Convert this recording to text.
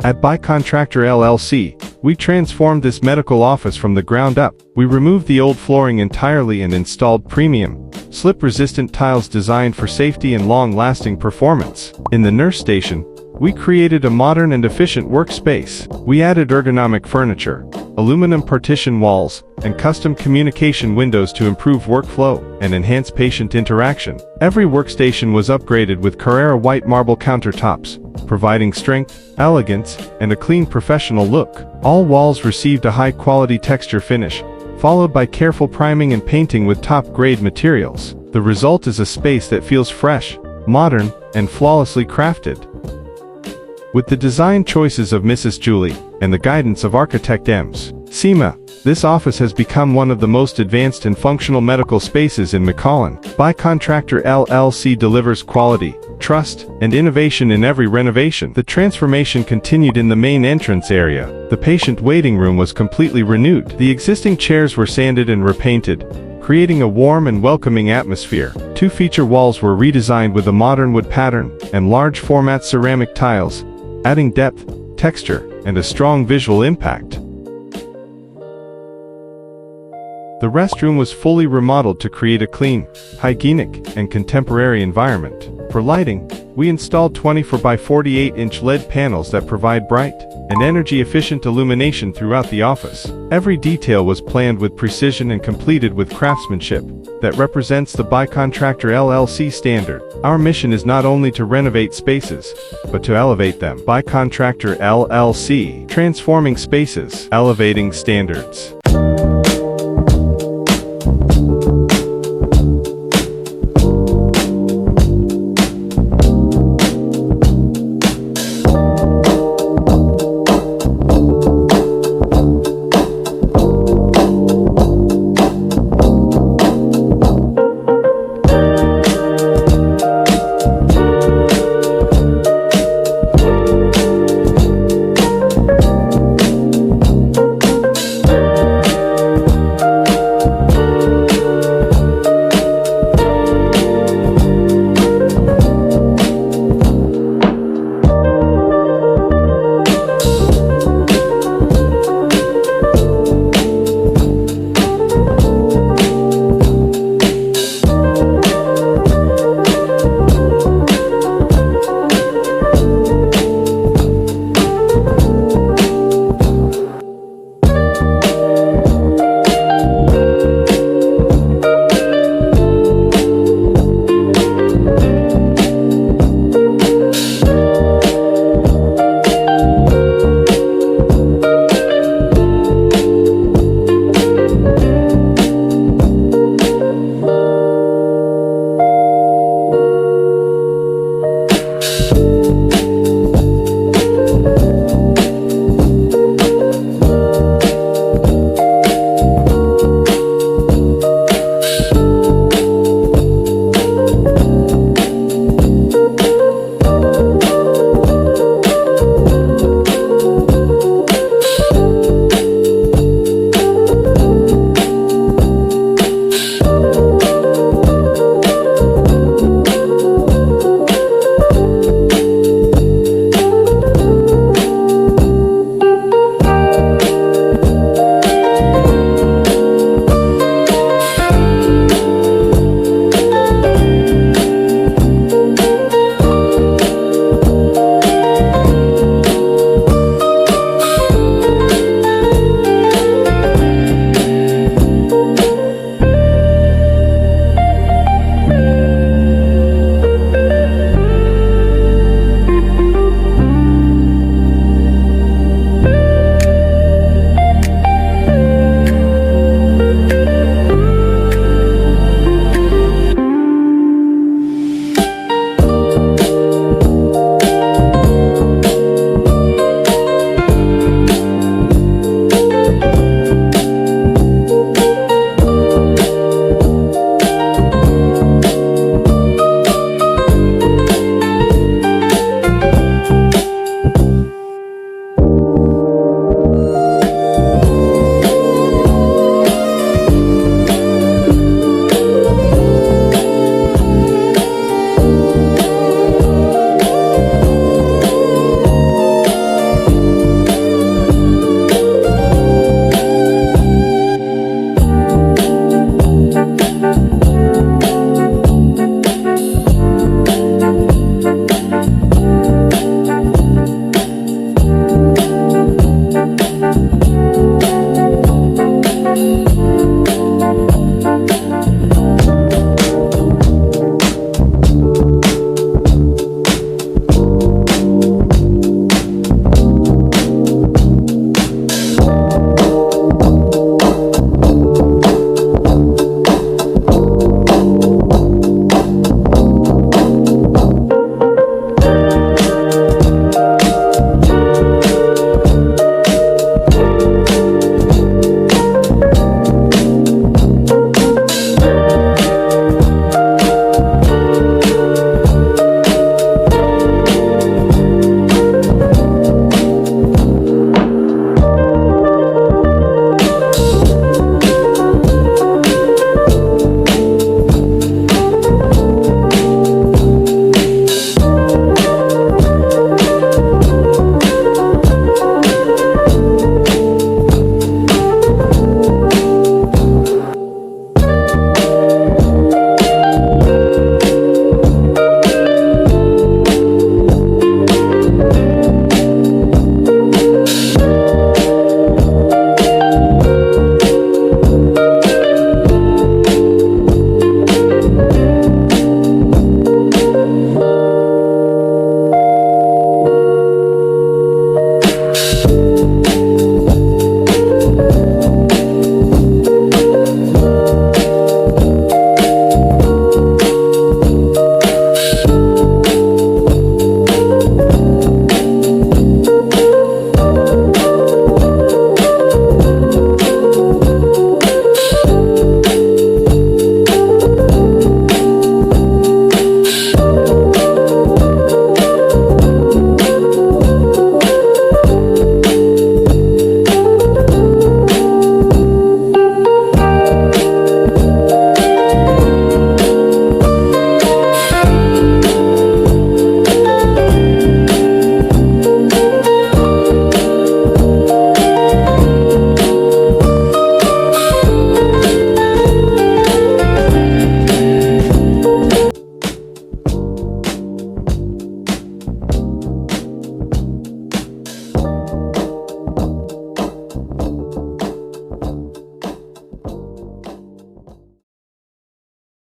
At By Contractor LLC, we transformed this medical office from the ground up. We removed the old flooring entirely and installed premium, slip-resistant tiles designed for safety and long-lasting performance. In the nurse station, we created a modern and efficient workspace. We added ergonomic furniture, aluminum partition walls, and custom communication windows to improve workflow and enhance patient interaction. Every workstation was upgraded with Carrera White marble countertops, providing strength, elegance, and a clean professional look. All walls received a high-quality texture finish, followed by careful priming and painting with top-grade materials. The result is a space that feels fresh, modern, and flawlessly crafted. With the design choices of Mrs. Julie and the guidance of architect Sema, this office has become one of the most advanced and functional medical spaces in McAllen's. By Contractor LLC delivers quality, trust, and innovation in every renovation. The transformation continued in the main entrance area. The patient waiting room was completely renewed. The existing chairs were sanded and repainted, creating a warm and welcoming atmosphere. Two feature walls were redesigned with a modern wood pattern and large format ceramic tiles, adding depth, texture, and a strong visual impact. The restroom was fully remodeled to create a clean, hygienic, and contemporary environment. For lighting, we installed 24 by 48-inch LED panels that provide bright and energy-efficient illumination throughout the office. Every detail was planned with precision and completed with craftsmanship that represents the By Contractor LLC standard. Our mission is not only to renovate spaces, but to elevate them. By Contractor LLC, transforming spaces, elevating standards.